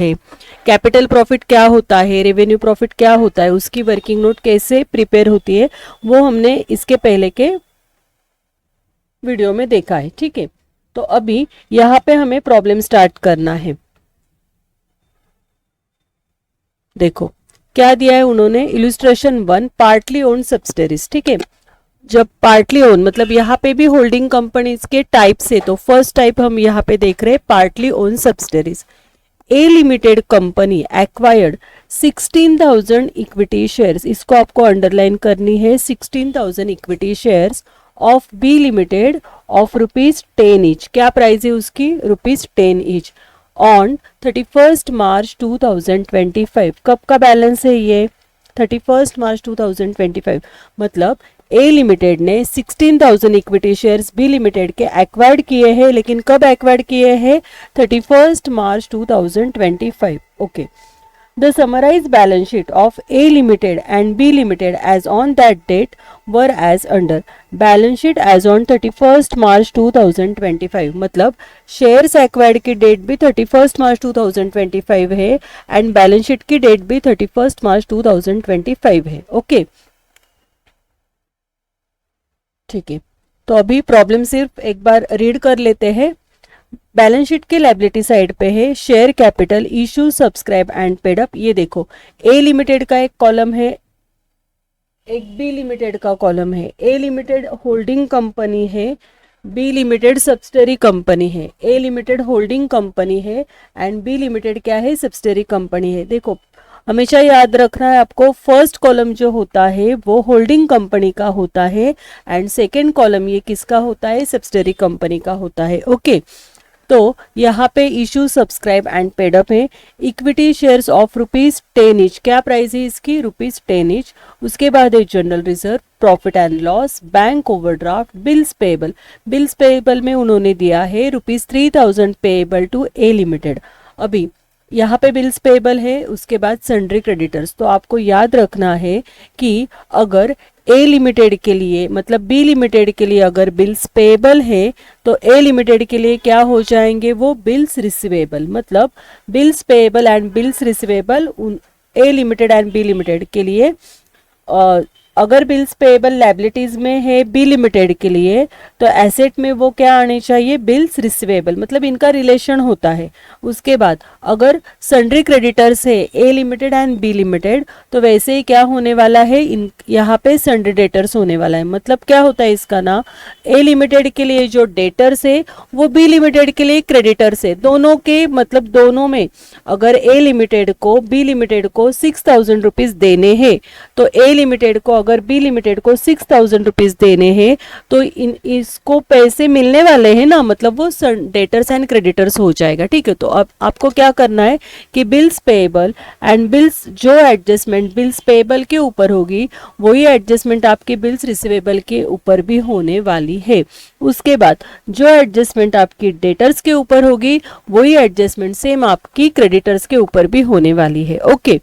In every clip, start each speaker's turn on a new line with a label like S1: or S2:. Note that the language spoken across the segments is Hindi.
S1: है, कैपिटल प्रॉफिट क्या होता है, रेवेन्यू प्रॉफिट क्या होता है, उसकी वर्किंग नोट कैसे प्रिपेयर होती है, वो हमने इसके पहले के वीडियो में देखा है। ठीक है, तो अभी यहाँ पे हमें प्रॉब्लम स्टार्ट करना है। देखो क्या दिया है उन्होंने, इलस्ट्रेशन 1 पार्टली ओन्ड सब्सिडरीज। ठीक है, जब पार्टली ओन मतलब यहाँ पे भी होल्डिंग कंपनीज के टाइप से, तो फर्स्ट टाइप हम यहाँ पे देख रहे हैं partly own subsidiaries. A limited company acquired 16,000 equity shares, इसको आपको अंडरलाइन करनी है, 16,000 equity shares of B limited of ₹10 each. क्या प्राइस है उसकी, ₹10 ईच ऑन 31 मार्च 2025। कब का बैलेंस है ये, 31 मार्च 2025। मतलब ए लिमिटेड ने 16,000 इक्विटी शेयर्स बी लिमिटेड के एक्वायर्ड किए हैं, लेकिन कब एक्वायर्ड किए हैं, 31 मार्च 2025। Okay, the summarise balance sheet of A limited and B limited as on that date were as under. Balance sheet as on 31 मार्च 2025, मतलब शेयर्स एक्वायर्ड की डेट भी 31 मार्च 2025 है एंड बैलेंस शीट की डेट भी 31 मार्च 2025 है। ओके, ठीक है, तो अभी प्रॉब्लम सिर्फ एक बार रीड कर लेते हैं। बैलेंस शीट के लायबिलिटी साइड पे है share capital issue subscribe and paid up. ये देखो ए लिमिटेड का एक कॉलम है, एक बी लिमिटेड का कॉलम है। ए लिमिटेड होल्डिंग कंपनी है, बी लिमिटेड सब्सिडरी कंपनी है। ए लिमिटेड होल्डिंग कंपनी है एंड बी लिमिटेड क्या है, सब्सिडरी कंपनी है। देखो हमेशा याद रखना है आपको, फर्स्ट कॉलम जो होता है वो होल्डिंग कंपनी का होता है एंड सेकेंड कॉलम ये किसका होता है, सब्सिडरी कंपनी का होता है। ओके, तो यहाँ पे issue subscribe and paid up है। इक्विटी शेयर्स ऑफ ₹10 ईच, क्या प्राइस है इसकी, ₹10 ईच। उसके बाद है general reserve, profit and loss, bank overdraft, bills payable. Bills payable में उन्होंने दिया है ₹3,000 पेएबल टू ए लिमिटेड। अभी यहाँ पे बिल्स पेएबल है, उसके बाद सन्ड्री क्रेडिटर्स। तो आपको याद रखना है कि अगर ए लिमिटेड के लिए मतलब बी लिमिटेड के लिए अगर बिल्स पेएबल है तो ए लिमिटेड के लिए क्या हो जाएंगे, वो बिल्स रिसीवेबल। मतलब bills payable and bills receivable A limited and B limited के लिए। अगर बिल्स पेएबल लायबिलिटीज में है बी लिमिटेड के लिए तो एसेट में वो क्या आने चाहिए, बिल्स रिसीवेबल, मतलब इनका रिलेशन होता है। उसके बाद अगर सन्ड्री क्रेडिटर्स है ए लिमिटेड एंड बी लिमिटेड तो वैसे ही क्या होने वाला है, इन यहाँ पे सन्ड्री डेटर्स होने वाला है। मतलब क्या होता है इसका ना, ए लिमिटेड के लिए जो डेटर्स है वो बी लिमिटेड के लिए क्रेडिटर्स है। दोनों के मतलब दोनों में अगर ए लिमिटेड को बी लिमिटेड को 6,000 रुपीज देने हैं तो ए लिमिटेड को अगर बी लिमिटेड को 6,000 रुपीज देने हैं तो इसको पैसे मिलने वाले हैं ना, मतलब वो डेटर्स एंड क्रेडिटर्स हो जाएगा। ठीक है, तो अब आपको क्या करना है कि बिल्स पेएबल एंड बिल्स, जो एडजस्टमेंट बिल्स पेएबल के ऊपर होगी वही एडजस्टमेंट आपके बिल्स रिसीवेबल के ऊपर भी होने वाली है। उसके बाद जो एडजस्टमेंट आपकी डेटर्स के ऊपर होगी वही एडजस्टमेंट सेम आपकी क्रेडिटर्स के ऊपर भी होने वाली है। ओके,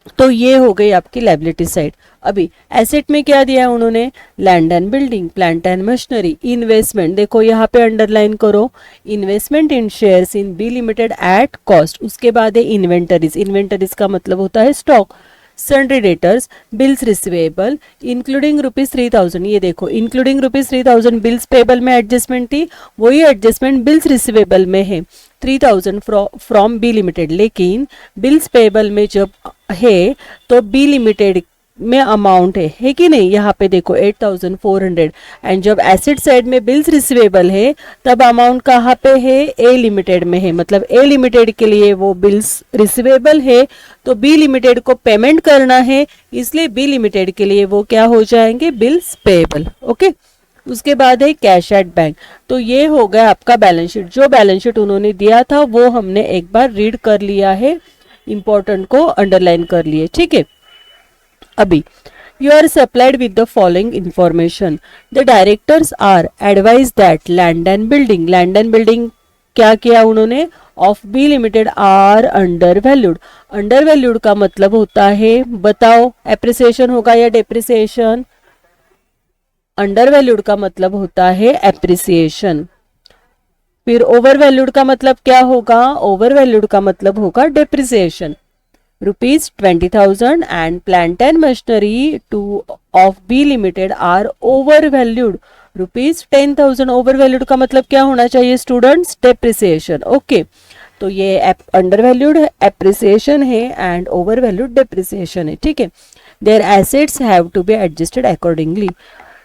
S1: तो ये हो गई आपकी लायबिलिटी साइड। अभी एसेट में क्या दिया है उन्होंने, land and building, plant and machinery, investment. देखो यहाँ पे अंडरलाइन करो, investment in shares in B limited at cost. उसके बाद है इन्वेंटरीज, इन्वेंटरीज का मतलब होता है stock. Sundry debtors, bills receivable including ₹3,000। ये देखो इंक्लूडिंग ₹3,000 बिल्स पेएबल में एडजस्टमेंट थी, वही एडजस्टमेंट बिल्स रिसीवेबल में है 3,000 फ्रॉम बी लिमिटेड। लेकिन बिल्स पेएबल में जब है तो बी लिमिटेड में अमाउंट है कि नहीं, यहाँ पे देखो 8,400 एंड जब एसेट साइड में बिल्स रिसीवेबल है तब अमाउंट कहाँ पे है, ए लिमिटेड में है। मतलब ए लिमिटेड के लिए वो बिल्स रिसीवेबल है तो बी लिमिटेड को पेमेंट करना है, इसलिए बी लिमिटेड के लिए वो क्या हो जाएंगे, बिल्स पेएबल। ओके, उसके बाद है कैश एट बैंक। तो ये हो गया आपका बैलेंस शीट। जो बैलेंस शीट उन्होंने दिया था वो हमने एक बार रीड कर लिया है, इंपॉर्टेंट को अंडरलाइन कर लिए। ठीक है, अभी you are supplied with the following information. The directors are advised that land and building क्या किया उन्होंने, of B limited are under valued. Under valued का मतलब होता है, बताओ एप्रिसिएशन होगा या डेप्रिसिएशन, अंडर वैल्यूड का मतलब होता है एप्रिसिएशन। फिर ओवर वैल्यूड का मतलब क्या होगा, ओवर वैल्यूड का मतलब होगा depreciation. Rupees 20,000 and plant and machinery too of B limited are over valued rupees 10,000। Over valued का मतलब क्या होना चाहिए स्टूडेंट्स, डेप्रिसिएशन। ओके, तो ये अंडर वैल्यूड एप्रिसिएशन है एंड ओवर वैल्यूड डेप्रिसिएशन है, ठीक है। Their assets have to be adjusted accordingly.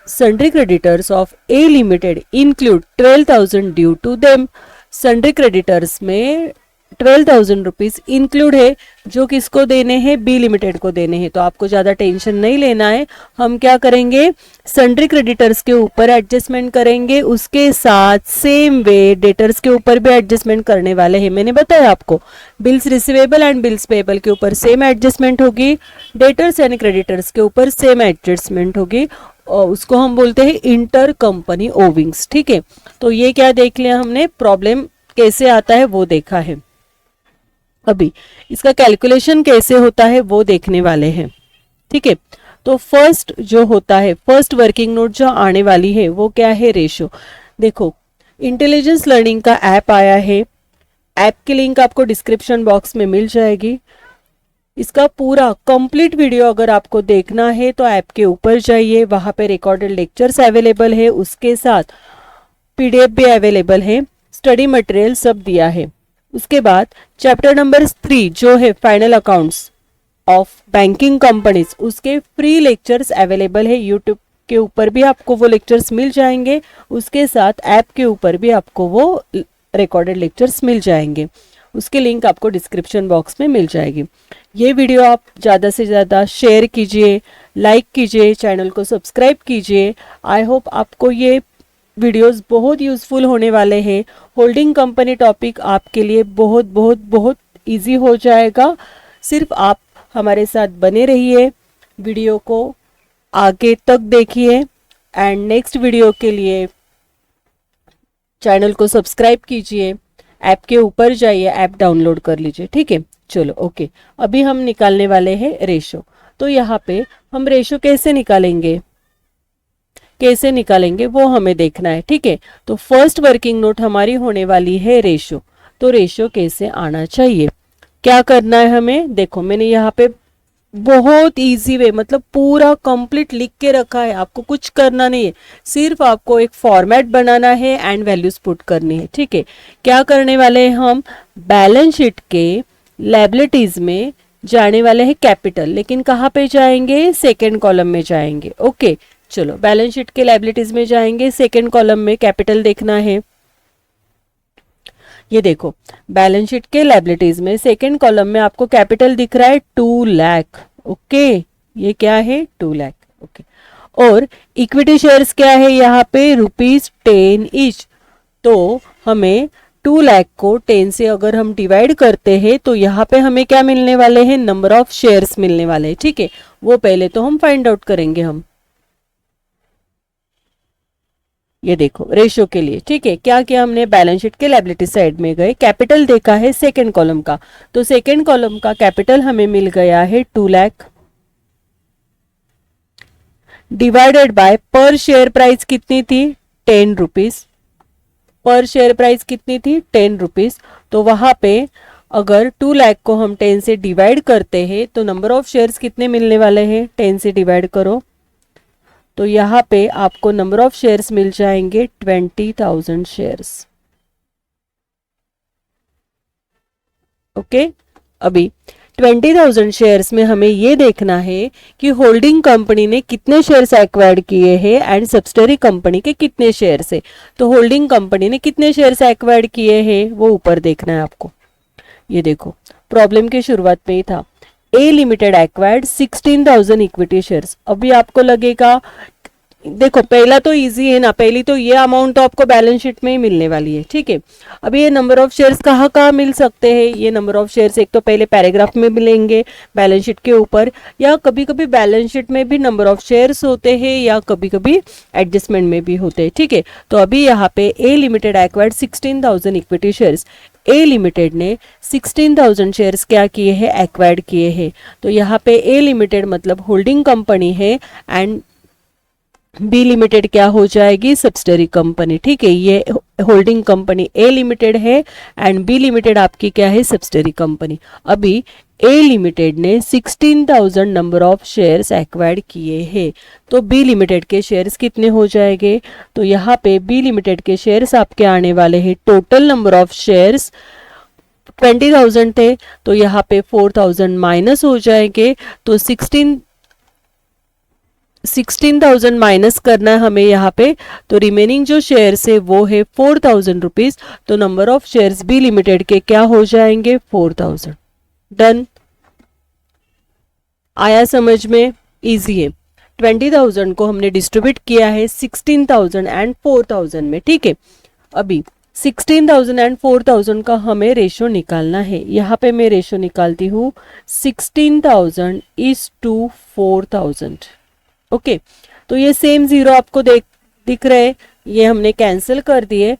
S1: Sundry creditors of A limited include 12,000 due to them. Sundry creditors में 12,000 रुपीज इंक्लूड है, जो किसको देने हैं, बी लिमिटेड को देने हैं। तो आपको ज्यादा टेंशन नहीं लेना है। हम क्या करेंगे, सन्ड्री क्रेडिटर्स के ऊपर एडजस्टमेंट करेंगे, उसके साथ सेम वे डेटर्स के ऊपर भी एडजस्टमेंट करने वाले हैं। मैंने बताया आपको, bills receivable and bills payable के ऊपर सेम एडजस्टमेंट होगी, डेटर्स एंड क्रेडिटर्स के ऊपर सेम एडजस्टमेंट होगी, और उसको हम बोलते हैं इंटर कंपनी ओविंग्स, ठीक है। तो ये क्या देख लिया हमने, प्रॉब्लम कैसे आता है वो देखा है। अभी इसका कैलकुलेशन कैसे होता है वो देखने वाले हैं, ठीक है। तो फर्स्ट जो होता है, फर्स्ट वर्किंग नोट जो आने वाली है वो क्या है, रेशो। देखो, इंटेलिजेंस लर्निंग का ऐप आया है, ऐप की लिंक आपको डिस्क्रिप्शन बॉक्स में मिल जाएगी। इसका पूरा कंप्लीट वीडियो अगर आपको देखना है तो ऐप के ऊपर जाइए, वहां पे रिकॉर्डेड लेक्चर्स अवेलेबल है, उसके साथ पीडीएफ भी अवेलेबल है, स्टडी मटेरियल सब दिया है। उसके बाद चैप्टर नंबर 3 जो है final accounts of banking companies, उसके फ्री लेक्चर्स अवेलेबल है। यूट्यूब के ऊपर भी आपको वो लेक्चर्स मिल जाएंगे, उसके साथ ऐप के ऊपर भी आपको वो रिकॉर्डेड लेक्चर्स मिल जाएंगे। उसकी लिंक आपको डिस्क्रिप्शन बॉक्स में मिल जाएगी। ये वीडियो आप ज़्यादा से ज़्यादा शेयर कीजिए, लाइक कीजिए, चैनल को सब्सक्राइब कीजिए। आई होप आपको ये वीडियोस बहुत यूजफुल होने वाले हैं। होल्डिंग कंपनी टॉपिक आपके लिए बहुत बहुत बहुत इजी हो जाएगा। सिर्फ आप हमारे साथ बने रहिए, वीडियो को आगे तक देखिए एंड नेक्स्ट वीडियो के लिए चैनल को सब्सक्राइब कीजिए, ऐप के ऊपर जाइए, ऐप डाउनलोड कर लीजिए, ठीक है। चलो ओके, अभी हम निकालने वाले हैं रेशो। तो यहाँ पे हम रेशो कैसे निकालेंगे वो हमें देखना है, ठीक है। तो फर्स्ट वर्किंग नोट हमारी होने वाली है रेशो। तो रेशो कैसे आना चाहिए, क्या करना है हमें, देखो मैंने यहाँ पे बहुत इजी वे मतलब पूरा कंप्लीट लिख के रखा है, आपको कुछ करना नहीं है, सिर्फ आपको एक फॉर्मेट बनाना है एंड वैल्यूज पुट करनी है, ठीक है। क्या करने वाले हैं हम, बैलेंस शीट के लायबिलिटीज में जाने वाले हैं कैपिटल, लेकिन कहाँ पे जाएंगे, सेकेंड कॉलम में जाएंगे। ओके चलो, बैलेंस शीट के लायबिलिटीज में जाएंगे, सेकेंड कॉलम में कैपिटल देखना है। ये देखो, बैलेंस शीट के लायबिलिटीज में सेकेंड कॉलम में आपको कैपिटल दिख रहा है 2 लाख। ओके, ये क्या है, 2 लाख। ओके, और इक्विटी शेयर्स क्या है यहाँ पे, ₹10 ईच। तो हमें 2 लाख को 10 से अगर हम डिवाइड करते हैं तो यहाँ पे हमें क्या मिलने वाले हैं, नंबर ऑफ शेयर्स मिलने वाले हैं, ठीक है। वो पहले तो हम फाइंड आउट करेंगे हम, ये देखो रेशो के लिए, ठीक है। क्या किया हमने, बैलेंस शीट के लायबिलिटी साइड में गए, कैपिटल देखा है सेकेंड कॉलम का, तो सेकेंड कॉलम का कैपिटल हमें मिल गया है 2 लाख, डिवाइडेड बाय पर शेयर प्राइस कितनी थी, 10 रुपीज। पर शेयर प्राइस कितनी थी, 10 रुपीज। तो वहां पे अगर 2 लाख को हम 10 से डिवाइड करते हैं तो नंबर ऑफ शेयर्स कितने मिलने वाले हैं, 10 से डिवाइड करो तो यहाँ पे आपको नंबर ऑफ शेयर्स मिल जाएंगे 20,000 शेयर्स। ओके, अभी 20,000 शेयर्स में हमें ये देखना है कि होल्डिंग कंपनी ने कितने शेयर्स एक्वायर्ड किए हैं एंड सब्सिडरी कंपनी के कितने शेयर्स है। तो होल्डिंग कंपनी ने कितने शेयर्स एक्वायर्ड किए हैं वो ऊपर देखना है आपको। ये देखो, प्रॉब्लम की शुरुआत में ही था, ए लिमिटेड एक्वायर्ड 16,000 इक्विटी शेयर्स। अभी आपको लगेगा, देखो पहला तो इजी है ना, पहली तो ये अमाउंट तो आपको बैलेंस शीट में ही मिलने वाली है, ठीक है। अभी ये नंबर ऑफ शेयर्स कहाँ कहाँ मिल सकते हैं, ये नंबर ऑफ शेयर्स एक तो पहले पैराग्राफ में मिलेंगे बैलेंस शीट के ऊपर, या कभी कभी बैलेंस शीट में भी नंबर ऑफ शेयर्स होते हैं, या कभी कभी एडजस्टमेंट में भी होते हैं, ठीक है। तो अभी यहाँ पे ए लिमिटेड एक्वायर्ड 16,000 इक्विटी शेयर्स, ए लिमिटेड ने 16,000 शेयर्स क्या किए हैं, एक्वायर्ड किए हैं। तो यहाँ पे ए लिमिटेड मतलब होल्डिंग कंपनी है एंड बी लिमिटेड क्या हो जाएगी, सब्सिडरी कंपनी। ठीक है, ये होल्डिंग कंपनी ए लिमिटेड है एंड बी लिमिटेड आपकी क्या है, सब्सिडरी कंपनी। अभी ए लिमिटेड ने 16,000 नंबर ऑफ शेयर्स एक्वायर्ड किए हैं, तो बी लिमिटेड के शेयर्स कितने हो जाएंगे, तो यहाँ पे बी लिमिटेड के शेयर्स आपके आने वाले हैं, टोटल नंबर ऑफ शेयर्स 20,000 थे, तो यहाँ पे 4,000 माइनस हो जाएंगे, तो 16,000 माइनस करना है हमें यहाँ पे, तो रिमेनिंग जो शेयर्स है वो है 4,000 रुपीज, तो number of shares B limited के क्या हो जाएंगे, 4,000। डन, आया समझ में, इजी है। 20,000 को हमने डिस्ट्रीब्यूट किया है 16,000 एंड 4,000 में। ठीक है, अभी 16,000 एंड 4,000 का हमें रेशो निकालना है। यहाँ पे मैं रेशो निकालती हूँ 16,000:4,000। ओके, तो ये सेम जीरो आपको दिख रहे, ये हमने कैंसिल कर दिए।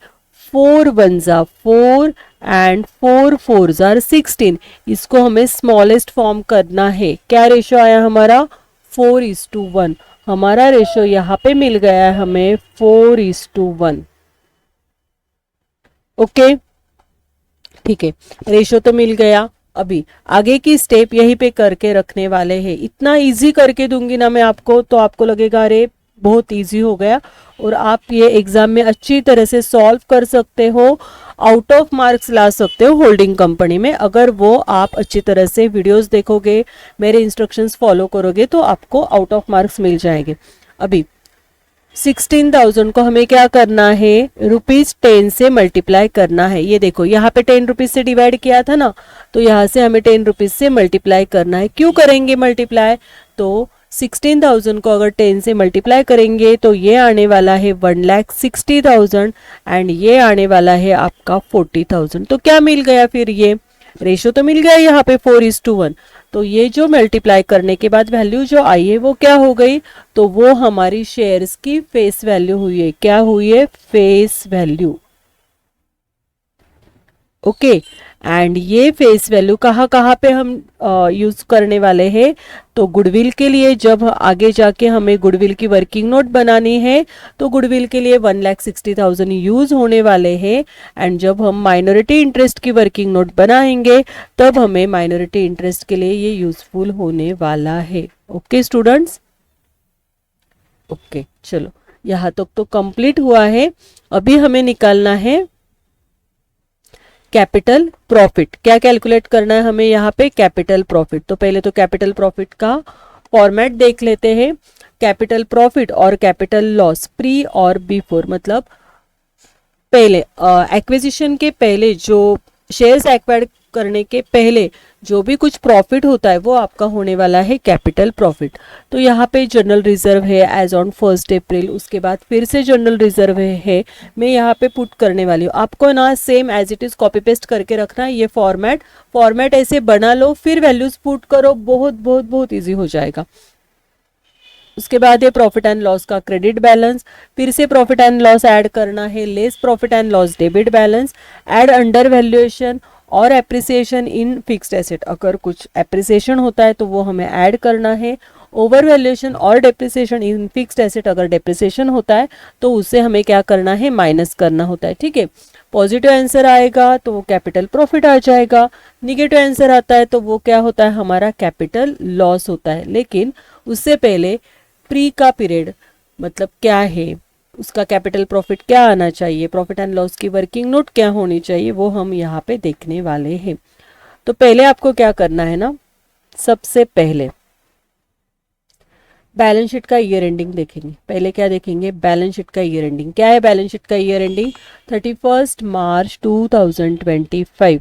S1: 4 1 जा 4 एंड 4 4 जा 16, इसको हमें स्मॉलेस्ट फॉर्म करना है। क्या रेशो आया हमारा, 4:1। हमारा रेशो यहाँ पे मिल गया है हमें 4:1। ओके, ठीक है, रेशो तो मिल गया। अभी आगे की स्टेप यहीं पे करके रखने वाले हैं। इतना इजी करके दूंगी ना मैं आपको, तो आपको लगेगा अरे बहुत इजी हो गया, और आप ये एग्जाम में अच्छी तरह से सॉल्व कर सकते हो, आउट ऑफ मार्क्स ला सकते हो होल्डिंग कंपनी में। अगर वो आप अच्छी तरह से वीडियोस देखोगे, मेरे इंस्ट्रक्शंस फॉलो करोगे, तो आपको आउट ऑफ मार्क्स मिल जाएंगे। अभी 16,000 को हमें क्या करना है, ₹10 से मल्टीप्लाई करना है। ये देखो यहाँ पे 10 रुपीज से डिवाइड किया था ना, तो यहाँ से हमें 10 रुपीज से मल्टीप्लाई करना है। क्यों करेंगे मल्टीप्लाई, तो 16,000 को अगर 10 से मल्टीप्लाई करेंगे तो ये आने वाला है 1,60,000 एंड ये आने वाला है आपका 40,000। तो क्या मिल गया फिर, ये रेशो तो मिल गया यहाँ पे 4:1। तो ये जो मल्टीप्लाई करने के बाद वैल्यू जो आई है वो क्या हो गई, तो वो हमारी शेयर्स की फेस वैल्यू हुई है। क्या हुई है, फेस वैल्यू। ओके, एंड ये फेस वैल्यू कहाँ पे हम यूज करने वाले हैं, तो गुडविल के लिए। जब आगे जाके हमें गुडविल की वर्किंग नोट बनानी है, तो गुडविल के लिए 1,60,000 यूज होने वाले हैं। एंड जब हम माइनॉरिटी इंटरेस्ट की वर्किंग नोट बनाएंगे, तब हमें माइनॉरिटी इंटरेस्ट के लिए ये यूजफुल होने वाला है। ओके स्टूडेंट्स, ओके चलो यहाँ तक तो कंप्लीट हुआ है। अभी हमें निकालना है कैपिटल प्रॉफिट। क्या कैलकुलेट करना है हमें यहाँ पे, कैपिटल प्रॉफिट। तो पहले तो कैपिटल प्रॉफिट का फॉर्मेट देख लेते हैं। कैपिटल प्रॉफिट और कैपिटल लॉस प्री और बिफोर, मतलब पहले एक्विजिशन के पहले, जो शेयर्स एक्वायर करने के पहले जो भी कुछ प्रॉफिट होता है वो आपका होने वाला है कैपिटल प्रॉफिट। तो यहाँ पे जनरल रिजर्व है एज ऑन 1 अप्रैल, उसके बाद फिर से जनरल रिजर्व है, मैं यहाँ पे पुट करने वाली हूँ। आपको ना same as it is copy paste करके रखना है। ये फॉर्मेट ऐसे बना लो, फिर वैल्यूज पुट करो, बहुत बहुत बहुत ईजी हो जाएगा। उसके बाद ये प्रॉफिट एंड लॉस का क्रेडिट बैलेंस, फिर से प्रॉफिट एंड लॉस ऐड करना है, less profit and loss debit balance, add under valuation और एप्रिसिएशन इन फिक्स्ड एसेट। अगर कुछ एप्रिसिएशन होता है तो वो हमें ऐड करना है। ओवर वैल्यूएशन और डेप्रिसिएशन इन फिक्स्ड एसेट, अगर डेप्रिसिएशन होता है तो उसे हमें क्या करना है, माइनस करना होता है। ठीक है, पॉजिटिव आंसर आएगा तो वो कैपिटल प्रॉफिट आ जाएगा, निगेटिव आंसर आता है तो वो क्या होता है, हमारा कैपिटल लॉस होता है। लेकिन उससे पहले प्री का पीरियड मतलब क्या है, उसका कैपिटल प्रॉफिट क्या आना चाहिए, प्रॉफिट एंड लॉस की वर्किंग नोट क्या होनी चाहिए, वो हम यहाँ पे देखने वाले हैं। तो पहले आपको क्या करना है ना, सबसे पहले बैलेंस शीट का ईयर एंडिंग देखेंगे। पहले क्या देखेंगे, बैलेंस शीट का ईयर एंडिंग। क्या है बैलेंस शीट का ईयर एंडिंग, 31 मार्च 2025।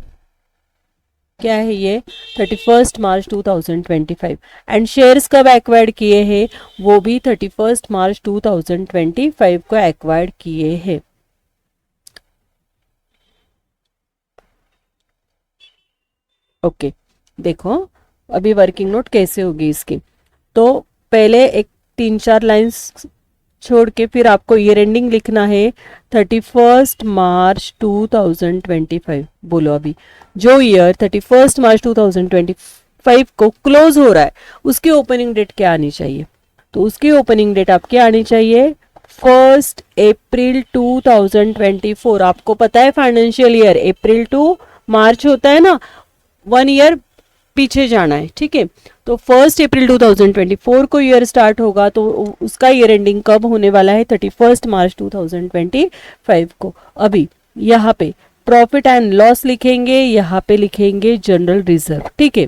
S1: क्या है ये, 31 मार्च 2025। एंड शेयर्स कब एक्वायर्ड किए हैं, वो भी 31 मार्च 2025 को एक्वायर्ड किए हैं। ओके, देखो अभी वर्किंग नोट कैसे होगी इसकी। तो पहले एक 3-4 लाइंस छोड़ के फिर आपको ईयर एंडिंग लिखना है 31 मार्च 2025। बोलो अभी जो ईयर 31 मार्च 2025 को क्लोज हो रहा है उसकी ओपनिंग डेट क्या आनी चाहिए, तो उसकी ओपनिंग डेट आपकी आनी चाहिए 1 अप्रैल 2024। आपको पता है फाइनेंशियल ईयर अप्रैल टू मार्च होता है ना, 1 ईयर पीछे जाना है, ठीक है। तो 1 अप्रैल 2024 को ईयर स्टार्ट होगा, तो उसका ईयर एंडिंग कब होने वाला है? 31 मार्च 2025 को। अभी यहाँ पे प्रॉफिट एंड लॉस लिखेंगे, यहाँ पे लिखेंगे जनरल रिजर्व, ठीक है।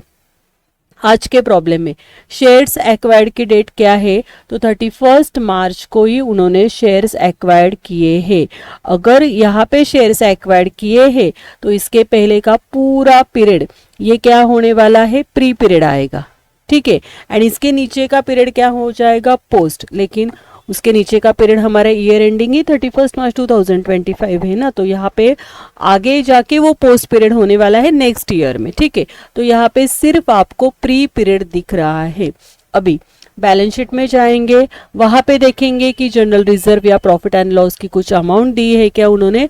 S1: आज के प्रॉब्लम में शेयर्स एक्वायर्ड की डेट क्या है? तो 31 मार्च को ही उन्होंने शेयर्स एक्वायर्ड किए हैं। अगर यहाँ पे शेयर्स एक्वायर्ड किए हैं तो इसके पहले का पूरा पीरियड ये क्या होने वाला है? प्री पीरियड आएगा, ठीक है। एंड इसके नीचे का पीरियड क्या हो जाएगा? पोस्ट। लेकिन उसके नीचे का पीरियड हमारा ईयर एंडिंग ही 31 मार्च 2025 है ना, तो यहाँ पे आगे जाके वो पोस्ट पीरियड होने वाला है नेक्स्ट ईयर में, ठीक है। तो यहाँ पे सिर्फ आपको प्री पीरियड दिख रहा है। अभी बैलेंस शीट में जाएंगे, वहां पे देखेंगे कि जनरल रिजर्व या प्रॉफिट एंड लॉस की कुछ अमाउंट दी है क्या उन्होंने।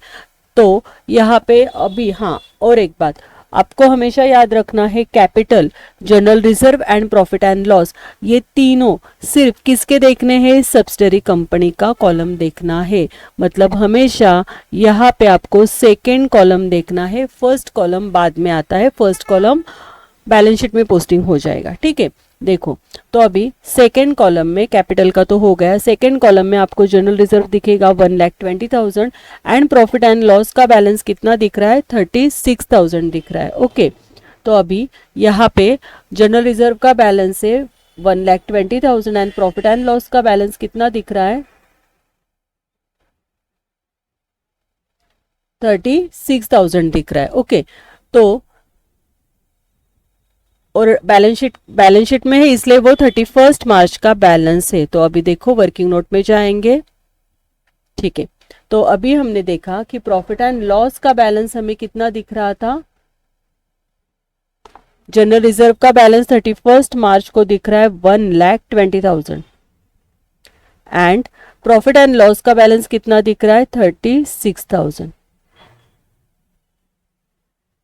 S1: तो यहाँ पे अभी हाँ, और एक बात आपको हमेशा याद रखना है, capital, general reserve and profit and loss ये तीनों सिर्फ किसके देखने हैं? सब्सिडरी कंपनी का कॉलम देखना है। मतलब हमेशा यहाँ पे आपको सेकेंड कॉलम देखना है, फर्स्ट कॉलम बाद में आता है, फर्स्ट कॉलम बैलेंस शीट में पोस्टिंग हो जाएगा, ठीक है। देखो तो अभी सेकेंड कॉलम में कैपिटल का तो हो गया, सेकेंड कॉलम में आपको जनरल रिजर्व दिखेगा 1,20,000 एंड प्रॉफिट एंड लॉस का बैलेंस कितना दिख रहा है? 36,000 दिख रहा है, ओके। तो अभी यहाँ पे जनरल रिजर्व का बैलेंस है 1,20,000 एंड प्रॉफिट एंड लॉस का बैलेंस कितना दिख रहा है? 36,000 दिख रहा है, ओके। तो और बैलेंस शीट में है इसलिए वो 31 मार्च का बैलेंस है। तो अभी देखो वर्किंग नोट में जाएंगे, ठीक है। तो अभी हमने देखा कि प्रॉफिट एंड लॉस का बैलेंस हमें कितना दिख रहा था? जनरल रिजर्व का बैलेंस 31 मार्च को दिख रहा है 1,20,000 एंड प्रॉफिट एंड लॉस का बैलेंस कितना दिख रहा है? 36,000,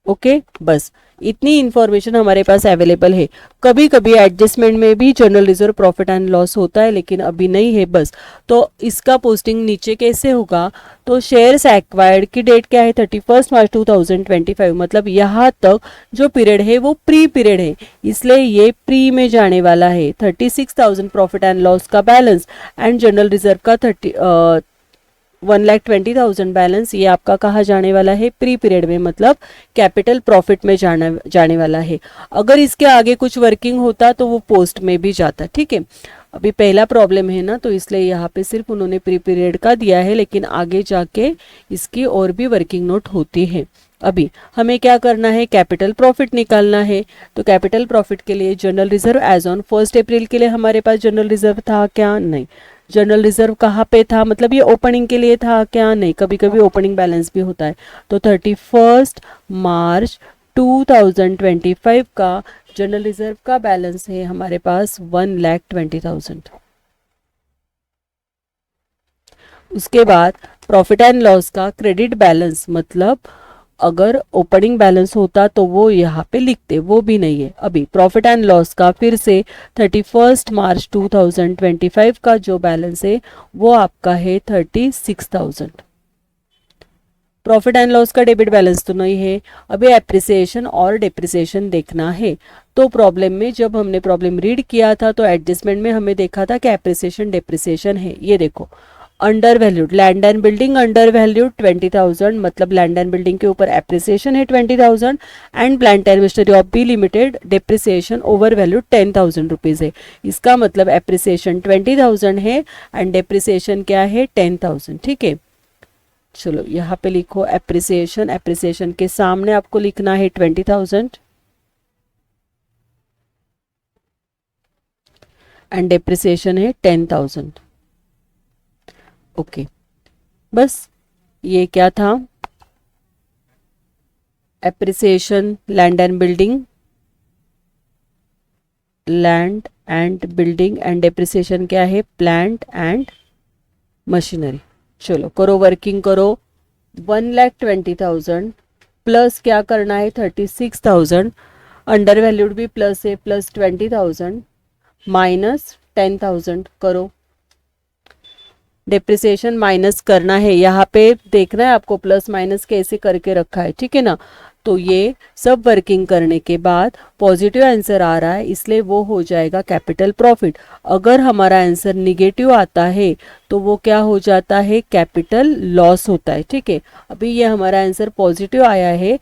S1: ओके। बस इतनी इंफॉर्मेशन हमारे पास अवेलेबल है। कभी कभी एडजस्टमेंट में भी general reserve profit and loss होता है, लेकिन अभी नहीं है बस। तो इसका पोस्टिंग नीचे कैसे होगा? तो शेयर्स एक्वायर्ड की डेट क्या है? 31 मार्च 2025। मतलब यहाँ तक जो पीरियड है वो प्री पीरियड है, इसलिए ये प्री में जाने वाला है। 36,000 प्रॉफिट एंड लॉस का बैलेंस एंड जनरल रिजर्व का 1,20,000 बैलेंस, ये आपका कहा जाने वाला है? प्री पीरियड में, मतलब कैपिटल प्रॉफिट में जाने वाला है। अगर इसके आगे कुछ वर्किंग होता तो वो पोस्ट में भी जाता, ठीक है। अभी पहला प्रॉब्लम है ना, तो इसलिए यहाँ पे सिर्फ उन्होंने प्री पीरियड का दिया है, लेकिन आगे जाके इसकी और भी वर्किंग नोट होती है। अभी हमें क्या करना है? कैपिटल प्रॉफिट निकालना है। तो कैपिटल प्रॉफिट के लिए जनरल रिजर्व एज ऑन 1 अप्रैल के लिए हमारे पास जनरल रिजर्व था क्या? नहीं। जनरल रिजर्व कहाँ पे था? मतलब ये ओपनिंग के लिए था क्या? नहीं, कभी कभी ओपनिंग बैलेंस भी होता है। तो 31 मार्च 2025 का जनरल रिजर्व का बैलेंस है हमारे पास 1,20,000। उसके बाद प्रॉफिट एंड लॉस का क्रेडिट बैलेंस, मतलब अगर ओपनिंग बैलेंस होता तो वो यहाँ पे लिखते, वो भी नहीं है। अभी प्रॉफिट एंड लॉस का फिर से 31 मार्च 2025 का जो बैलेंस है वो आपका है 36,000। प्रॉफिट एंड लॉस का डेबिट बैलेंस तो नहीं है। अभी एप्रिसिएशन और डेप्रिसिएशन देखना है। तो प्रॉब्लम में जब हमने प्रॉब्लम रीड किया था तो एडजस्टमेंट में हमें देखा था कि एप्रिसिएशन डेप्रिसिएशन है। ये देखो, under valued land and building under valued 20,000, मतलब लैंड एंड बिल्डिंग के ऊपर एप्रिसिएशन है 20,000 and plant and machinery of B limited depreciation over valued 10,000 rupees है। इसका मतलब एप्रिसिएशन 20,000 है एंड डेप्रिसिएशन क्या है? 10,000, ठीक है। चलो यहाँ पे लिखो एप्रिसिएशन, एप्रिसिएशन के सामने आपको लिखना है 20,000 एंड डेप्रिसिएशन है 10,000, ओके। बस ये क्या था? Appreciation land and building, land and building and depreciation क्या है? Plant and machinery. चलो करो, वर्किंग करो। 1,20,000 प्लस क्या करना है? 36,000, अंडर वैल्यूड भी प्लस है, प्लस 20,000 माइनस 10,000 करो। डेप्रिसिएशन माइनस करना है, यहाँ पे देखना है आपको प्लस माइनस कैसे करके रखा है, ठीक है ना। तो ये सब वर्किंग करने के बाद पॉजिटिव आंसर आ रहा है, इसलिए वो हो जाएगा कैपिटल प्रॉफिट। अगर हमारा आंसर निगेटिव आता है तो वो क्या हो जाता है, कैपिटल लॉस होता है, ठीक है। अभी ये हमारा आंसर पॉजिटिव आया है,